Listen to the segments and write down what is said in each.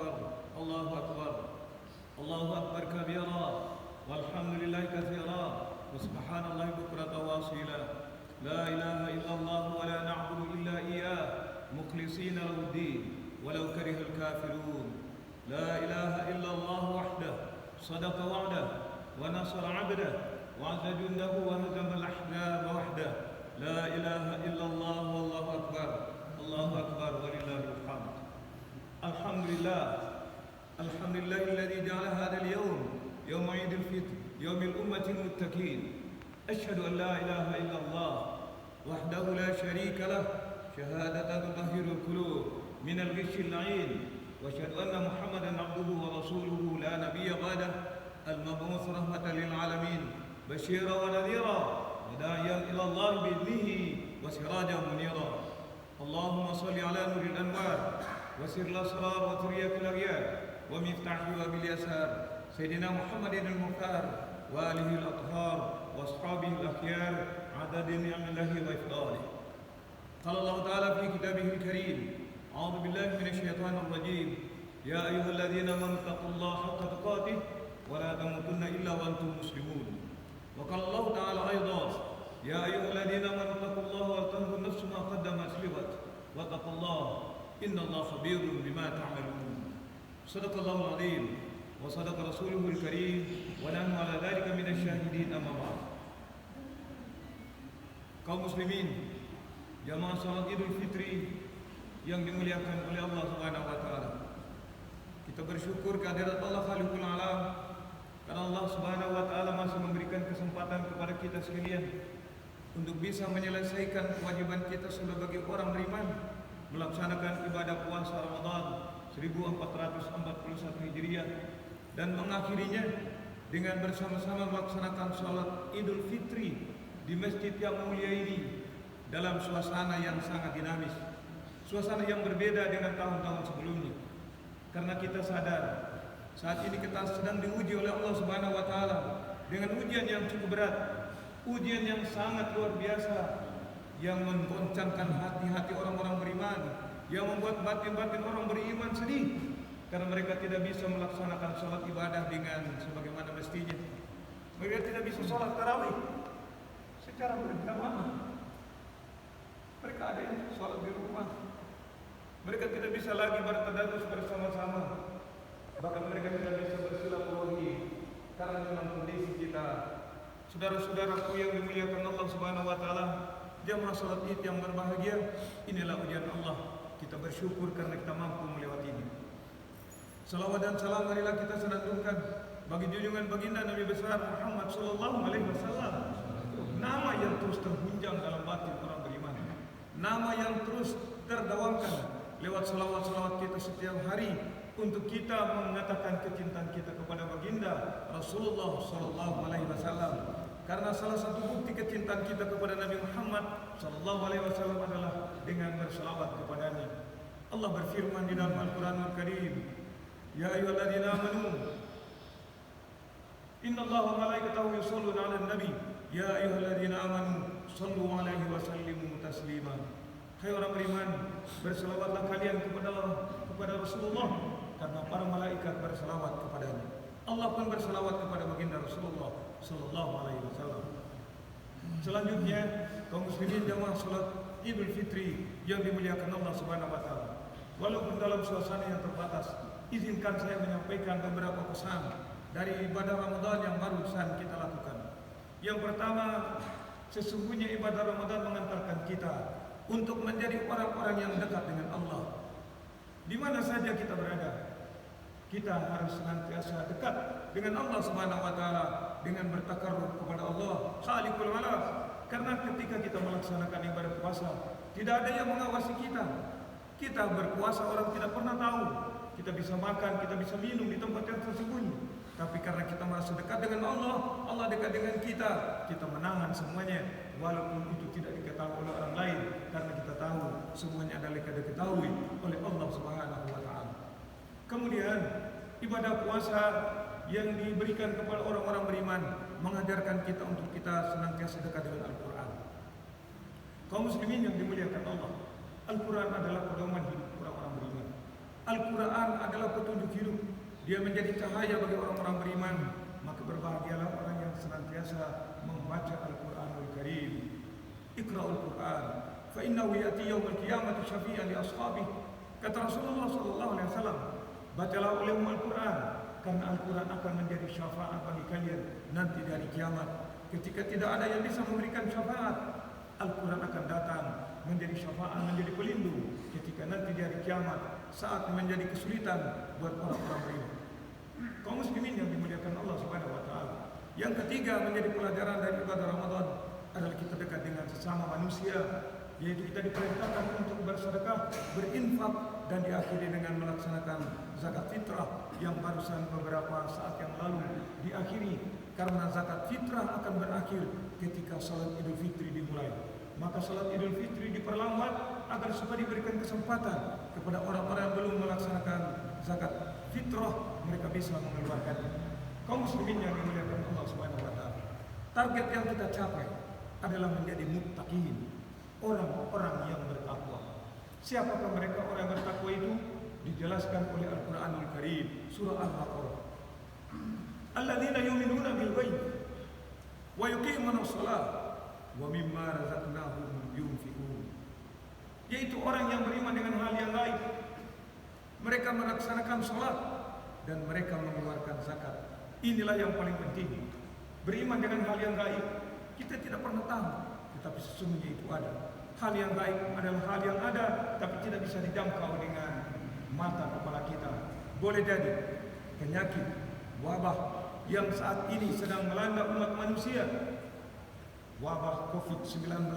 أكبر الله أكبر الله أكبر كبيرا والحمد لله كثيرا وسبحان الله بكرة واصيلا لا إله إلا الله ولا نعبد إلا إياه مخلصين له الدين ولو كره الكافرون لا إله إلا الله وحده صدق وعده ونصر عبده وعز جنده وهزم الأحزاب وحده لا إله إلا الله والله أكبر الله أكبر ولله الحمد الحمد لله الذي جعل هذا اليوم يوم عيد الفطر يوم الأمة المتقين أشهد أن لا إله إلا الله وحده لا شريك له شهادة تطهر القلوب من الغش اللعين وأشهد أن محمدا عبده ورسوله لا نبي بعده المبعوث رحمة للعالمين بشيرا ونذيرا وداعيا إلى الله بإذنه وسراجا منيرا اللهم صل على نور الأنوار وسر الأسرار وترياق الأغيار ومفتاح باب اليسار سيدنا محمد المختار وآله الأطهار وأصحابه الأخيار عدد نعم الله وإفضاله. قال الله تعالى في كتابه الكريم أعوذ بالله من الشيطان الرجيم يا أيها الذين آمنوا اتقوا الله حق تقاته ولا تموتن إلا وأنتم مسلمون. وقال الله تعالى أيضا يا أيها الذين آمنوا اتقوا الله ولتنظر نفس ما قدمت لغد واتقوا الله إن الله خبير بما تعملون. صدق الله العظيم وصدق رسوله الكريم ونحن على ذلك من الشاهدين. أما بعد. Kaum muslimin, jamaah salat Idul Fitri yang dimuliakan oleh Allah Subhanahu wa taala. Kita bersyukur kehadirat Allah Khaliqul Alam karena Allah Subhanahu wa taala masih memberikan kesempatan kepada kita sekalian untuk bisa menyelesaikan kewajiban kita sebagai orang beriman, melaksanakan ibadah puasa Ramadan 1441 Hijriah dan mengakhirinya dengan bersama-sama melaksanakan salat Idul Fitri di masjid yang mulia ini dalam suasana yang sangat dinamis, suasana yang berbeda dengan tahun-tahun sebelumnya. Karena kita sadar saat ini kita sedang diuji oleh Allah Subhanahu wa taala dengan ujian yang cukup berat, ujian yang sangat luar biasa yang menggoncangkan hati-hati orang-orang beriman, yang membuat batin-batin orang beriman sedih karena mereka tidak bisa melaksanakan salat ibadah dengan sebagaimana mestinya. Mereka tidak bisa salat tarawih secara berjamaah. Mereka ada yang salat di rumah. Mereka tidak bisa lagi bertadarus bersama-sama. Bahkan mereka tidak bisa bersilaturahmi karena dalam kondisi kita. Saudara-saudaraku yang dimuliakan Allah Subhanahu wa taala, jamaah salat Id yang berbahagia, inilah ujian Allah. Kita bersyukur karena kita mampu melewatinya. Salawat dan salam marilah kita senandungkan bagi junjungan baginda Nabi besar Muhammad sallallahu alaihi wasallam. Nama yang terus terhunjam dalam batin orang beriman. Nama yang terus terdawamkan lewat salawat-salawat kita setiap hari untuk kita mengatakan kecintaan kita kepada baginda Rasulullah sallallahu alaihi wasallam. Karena salah satu bukti kecintaan kita kepada Nabi Muhammad sallallahu alaihi wasallam adalah dengan bersalawat kepadanya. Allah berfirman di dalam Al-Qur'anul Karim, "Ya ayyuhalladzina amanu innallaha wa malaikatahu yusholluna 'alan nabi ya ayyuhalladzina amanu shallu 'alaihi wa sallimu taslima." Hai orang beriman, berselawatlah kalian kepada Rasulullah karena para malaikat berselawat kepadanya. Allah pun berselawat kepada baginda Rasulullah sallallahu alaihi wasallam. Selanjutnya, kaum muslimin jamaah salat Idul Fitri yang dimuliakan Allah Subhanahu wa taala. Walaupun dalam suasana yang terbatas, izinkan saya menyampaikan beberapa pesan dari ibadah Ramadan yang barusan kita lakukan. Yang pertama, sesungguhnya ibadah Ramadan mengantarkan kita untuk menjadi orang-orang yang dekat dengan Allah. Di mana saja kita berada, kita harus senantiasa dekat dengan Allah Subhanahu wa taala dengan bertakarrub kepada Allah Khaliqul Alam. Karena ketika kita melaksanakan ibadah puasa, tidak ada yang mengawasi kita. Kita berpuasa orang tidak pernah tahu. Kita bisa makan, kita bisa minum di tempat yang tersembunyi. Tapi karena kita merasa dekat dengan Allah, Allah dekat dengan kita, kita menahan semuanya walaupun itu tidak diketahui oleh orang lain, karena kita tahu semuanya adalah diketahui oleh Allah Subhanahu wa taala. Kemudian ibadah puasa yang diberikan kepada orang-orang beriman mengajarkan kita untuk kita senantiasa dekat dengan Al-Quran. Kaum muslimin yang dimuliakan Allah, Al-Quran adalah pedoman hidup orang-orang beriman. Al-Quran adalah petunjuk hidup. Dia menjadi cahaya bagi orang-orang beriman. Maka berbahagialah orang yang senantiasa membaca Al-Quranul Karim. Iqra'ul Quran fa innahu ya'ti yaumil qiyamati syafi'an li ashabihi. Kata Rasulullah sallallahu alaihi wasallam, bacalah olehmu Al-Quran karena Al-Quran akan menjadi syafaat bagi kalian nanti di hari kiamat. Ketika tidak ada yang bisa memberikan syafaat, Al-Quran akan datang menjadi syafaat, menjadi pelindung ketika nanti di hari kiamat saat menjadi kesulitan buat orang-orang beriman. Kaum muslimin yang dimuliakan Allah Subhanahu wa taala. Yang ketiga menjadi pelajaran dari ibadah Ramadan adalah kita dekat dengan sesama manusia, yaitu kita diperintahkan untuk bersedekah, berinfak, dan diakhiri dengan melaksanakan zakat fitrah yang barusan beberapa saat yang lalu diakhiri, karena zakat fitrah akan berakhir ketika salat Idul Fitri dimulai. Maka salat Idul Fitri diperlambat agar supaya diberikan kesempatan kepada orang-orang yang belum melaksanakan zakat fitrah, mereka bisa mengeluarkannya. Kaum muslimin yang dimuliakan Allah Subhanahu wa taala. Target yang kita capai adalah menjadi muttaqin, orang-orang yang bertakwa. Siapakah mereka orang yang bertakwa itu? Dijelaskan oleh Al-Quranul Karim, surah Al-Baqarah. Alladzina yu'minuna bil ghaib wa yuqimuna shalah wa mimma razaqnahum yunfiqun. Yaitu orang yang beriman dengan hal yang gaib. Mereka melaksanakan salat dan mereka mengeluarkan zakat. Inilah yang paling penting. Beriman dengan hal yang gaib. Kita tidak pernah tahu, tetapi sesungguhnya itu ada. Hal yang gaib adalah hal yang ada, tapi tidak bisa dijangkau dengan mata kepala kita. Boleh jadi penyakit, wabah yang saat ini sedang melanda umat manusia, wabah COVID-19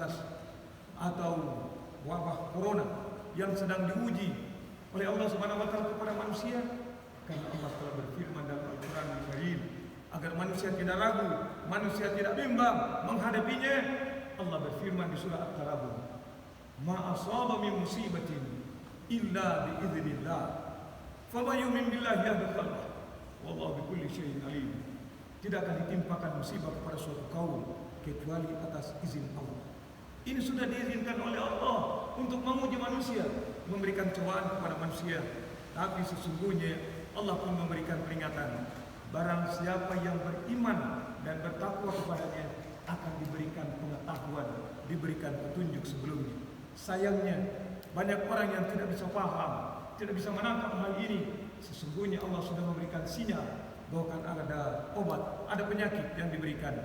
atau wabah corona yang sedang diuji oleh Allah Subhanahu wa taala kepada manusia, karena Allah telah berfirman dalam Al-Quran Al-Karim agar manusia tidak ragu, manusia tidak bimbang menghadapinya. Allah berfirman di surah At-Tarabun, ma asaba min musibatin illa bi idznillah faman yu'min billahi yahdi qalbah wallahu bikulli syai'in alim. Tidak akan ditimpakan musibah kepada suatu kaum kecuali atas izin Allah. Ini sudah diizinkan oleh Allah untuk menguji manusia, memberikan cobaan kepada manusia. Tapi sesungguhnya Allah pun memberikan peringatan, barang siapa yang beriman dan bertakwa kepadanya akan diberikan pengetahuan, diberikan petunjuk sebelumnya. Sayangnya banyak orang yang tidak bisa paham, tidak bisa menangkap hal ini. Sesungguhnya Allah sudah memberikan sinyal bahwa kan ada obat, ada penyakit yang diberikan.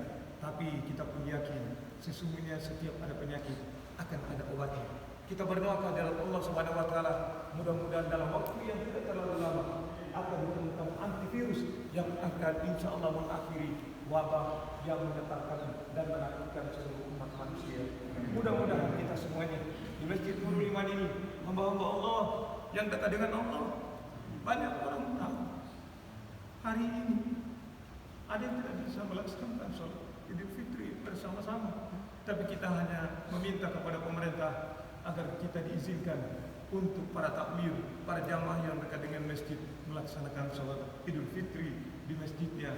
Tapi kita pun yakin sesungguhnya setiap ada penyakit akan ada obatnya. Kita berdoa kepada Allah Subhanahu wa taala, mudah-mudahan dalam waktu yang tidak terlalu lama akan ditemukan antivirus yang akan insya Allah mengakhiri wabah yang mengetarkan dan menakutkan seluruh umat manusia. Mudah-mudahan kita semuanya di Masjid Nurul Iman ini, hamba-hamba Allah yang dekat dengan Allah. Banyak orang tahu hari ini ada yang tidak bisa melaksanakan sholat Idul Fitri bersama-sama, tapi kita hanya meminta kepada pemerintah agar kita diizinkan untuk para takmir, para jamaah yang dekat dengan masjid melaksanakan sholat Idul Fitri di masjidnya.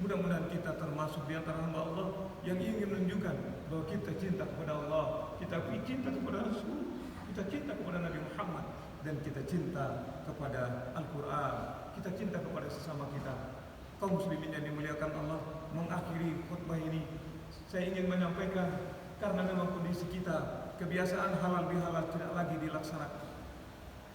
Mudah-mudahan kita termasuk di antara hamba Allah yang ingin menunjukkan bahwa kita cinta kepada Allah, kita cinta kepada Rasul, kita cinta kepada Nabi Muhammad, dan kita cinta kepada Al-Quran, kita cinta kepada sesama kita. Kaum muslimin yang dimuliakan Allah, mengakhiri khutbah ini saya ingin menyampaikan, karena memang kondisi kita, kebiasaan halal bihalal tidak lagi dilaksanakan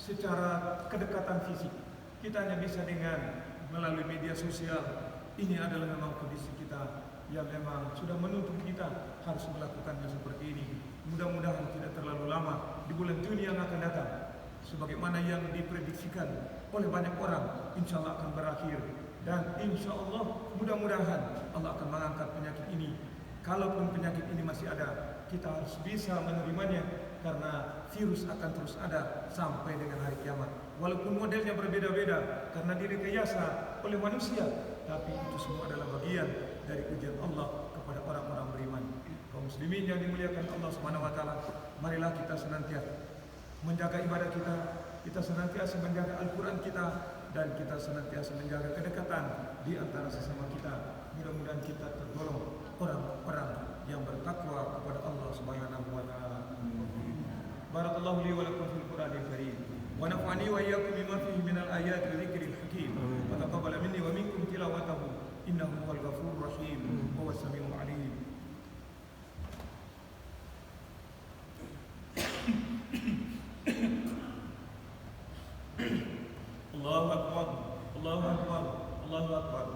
secara kedekatan fisik. Kita hanya bisa dengan melalui media sosial. Ini adalah memang kondisi kita yang memang sudah menuntut kita harus melakukannya seperti ini. Mudah-mudahan tidak terlalu lama di bulan Juni yang akan datang, sebagaimana yang diprediksikan oleh banyak orang, insya Allah akan berakhir. Dan insya Allah mudah-mudahan Allah akan mengangkat penyakit ini. Kalaupun penyakit ini masih ada, kita harus bisa menerimanya, karena virus akan terus ada sampai dengan hari kiamat. Walaupun modelnya berbeda-beda karena direkayasa oleh manusia, tapi itu semua adalah bagian dari ujian Allah kepada orang-orang beriman. Kaum muslimin yang dimuliakan Allah Subhanahu wa taala, marilah kita senantiasa menjaga ibadah kita senantiasa menjaga Al-Quran kita, dan kita senantiasa menjaga kedekatan di antara sesama kita. Mudah-mudahan kita tergolong orang-orang yang bertakwa kepada Allah Subhanahu wa taala. Barakallahu li wa lakum fil Qur'anil Karim. ونفعني وإياكم بما فيه من الآيات والذكر الحكيم وتقبل مني ومنكم تلاوته إنه هو الغفور الرحيم وهو السميع العليم. الله أكبر الله أكبر الله أكبر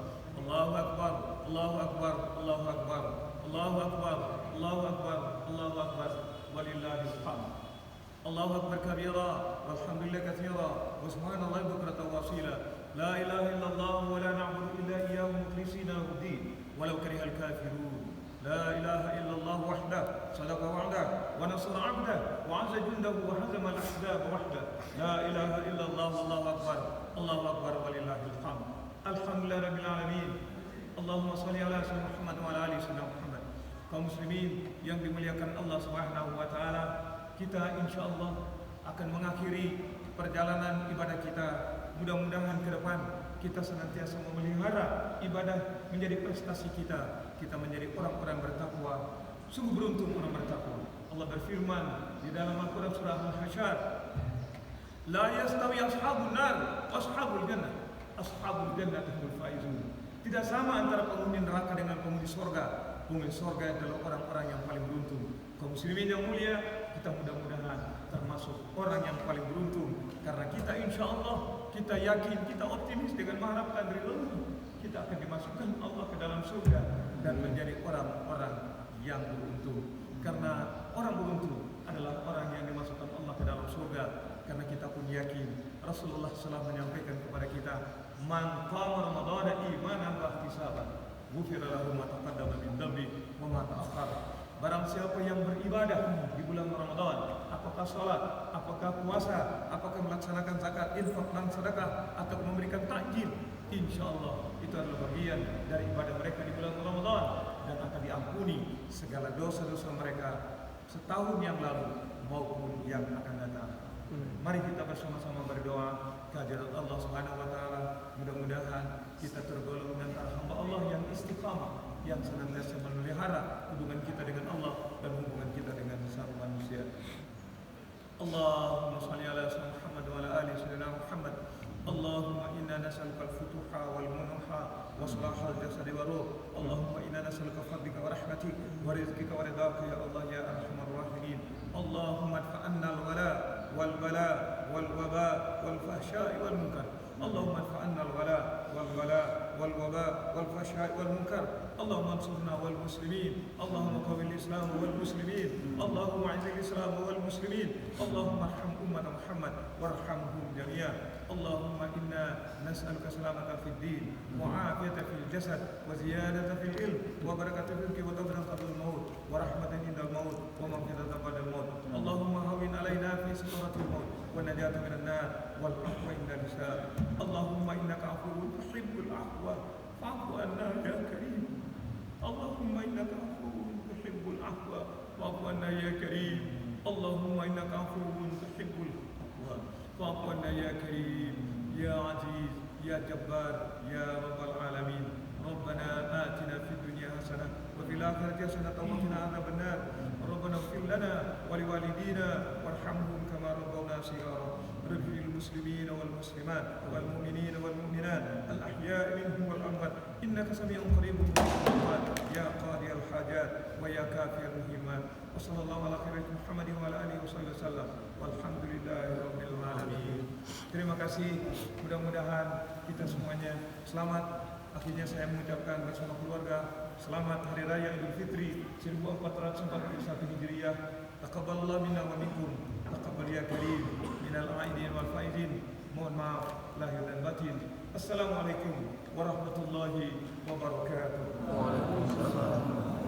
الله أكبر الله أكبر الله أكبر الله أكبر الله أكبر الله أكبر ولله الحمد. الله أكبر كبيرا والحمد لله كثيرا وسبحان الله بكرة وأصيلا لا إله إلا الله ولا نعبد إلا إياه مخلصين له الدين ولو كره الكافرون. لا إله إلا الله وحده صدق وعده ونصر عبده وعز جنده وهزم الأحزاب وحده. لا إله إلا الله والله أكبر الله أكبر ولله الحمد. الحمد لله رب العالمين. Allahumma salli ala sayyidina Muhammad wa ala ali sayyidina Muhammad. Kaum muslimin yang dimuliakan Allah Subhanahu wa taala, kita insyaallah akan mengakhiri perjalanan ibadah kita. Mudah-mudahan ke depan kita senantiasa memelihara ibadah menjadi prestasi kita. Kita menjadi orang-orang bertakwa. Sungguh beruntung orang bertakwa. Allah berfirman di dalam Al-Qur'an surah Al-Hasyr, la yastawi ashabun nar wa ashabul jannah. Ashabul jannah humul faizun. Tidak sama antara penghuni neraka dengan penghuni surga. Penghuni surga adalah orang-orang yang paling beruntung. Kaum muslimin yang mulia, kita mudah-mudahan termasuk orang yang paling beruntung. Karena kita insya Allah, kita yakin, kita optimis dengan mengharapkan ridho, kita akan dimasukkan Allah ke dalam surga dan menjadi orang-orang yang beruntung. Karena orang beruntung adalah orang yang dimasukkan Allah ke dalam surga. Karena kita pun yakin Rasulullah SAW menyampaikan kepada kita, man qama ramadhana imanan wa ihtisaban ghufira lahu ma taqaddama min dhanbi wa ma ta'akhkhara. Barang siapa yang beribadah di bulan Ramadan, apakah salat, apakah puasa, apakah melaksanakan zakat, infak dan sedekah, atau memberikan takjil, insyaallah itu adalah bagian dari ibadah mereka di bulan Ramadan dan akan diampuni segala dosa-dosa mereka setahun yang lalu maupun yang akan datang. Mari kita bersama-sama berdoa kehadirat Allah Subhanahu wa taala. Mudah-mudahan kita tergolong antara hamba Allah yang istiqamah, yang senantiasa memelihara hubungan kita dengan Allah dan hubungan kita dengan sesama manusia. Allahumma shalli ala sayyidina Muhammad wa ala ali sayyidina Muhammad. Allahumma inna nas'aluka al-futuha wal munuha wa salahal jasadi wa ruh. Allahumma inna nas'aluka fadlika wa rahmatik wa rizqika wa ridhaka ya Allah ya arhamar rahimin. Allahumma adfa'anna al-wala wal bala wal waba wal fahsya'i wal munkar. Allahumma adfa'anna al-wala wal bala wal waba wal fahsya'i wal munkar. Allahumma ansurna wal muslimin. Allahumma qawwil islam wal muslimin. Allahumma a'izil islam wal muslimin. Allahumma arham ummat Muhammad warhamhum jami'an. Allahumma inna nas'aluka salamatan fid din wa 'afiyatan fil jasad wa ziyadatan fil ilm wa barakatan fil rizqi wa tawfiqan qabla al-maut wa rahmatan indal maut wa maghfiratan ba'da al-maut. Allahumma hawwin 'alaina fi sakaratil maut wa najatan minan nar wal 'afwa indal hisab. Allahumma innaka 'afuwwun tuhibbul 'afwa fa'fu 'anna ya karim. Allahumma innaka 'afuwwun tuhibbul 'afwa fa'fu 'anna ya karim. Allahumma innaka 'afuwwun tuhibbul 'afwa fa'fu 'anna ya karim. Ya 'aziz ya jabbar ya rabbal alamin. Rabbana atina fid dunya hasanah wa fil akhirati hasanah wa qina adzaban nar. Rabbana ighfir lana wa liwalidina warhamhum kama rabbawna shighara. Rabbil muslimin wal muslimat wal mu'minin wal mu'minat al ahya'i minhum wal amwat innaka sami'un qaribun ya qadiyal hajat wa ya kafiyal muhimmat. Wa sallallahu ala khairati Muhammadin wa ala alihi wasallam. Walhamdulillahi rabbil alamin. Terima kasih. Mudah-mudahan kita semuanya selamat. Akhirnya saya mengucapkan bersama keluarga selamat Hari Raya Idul Fitri 1441 Hijriah. Taqabbalallahu minna wa minkum. Taqabbal ya karim minal aidin wal faizin. Mohon maaf lahir dan batin. Assalamualaikum warahmatullahi wabarakatuh. Waalaikumsalam.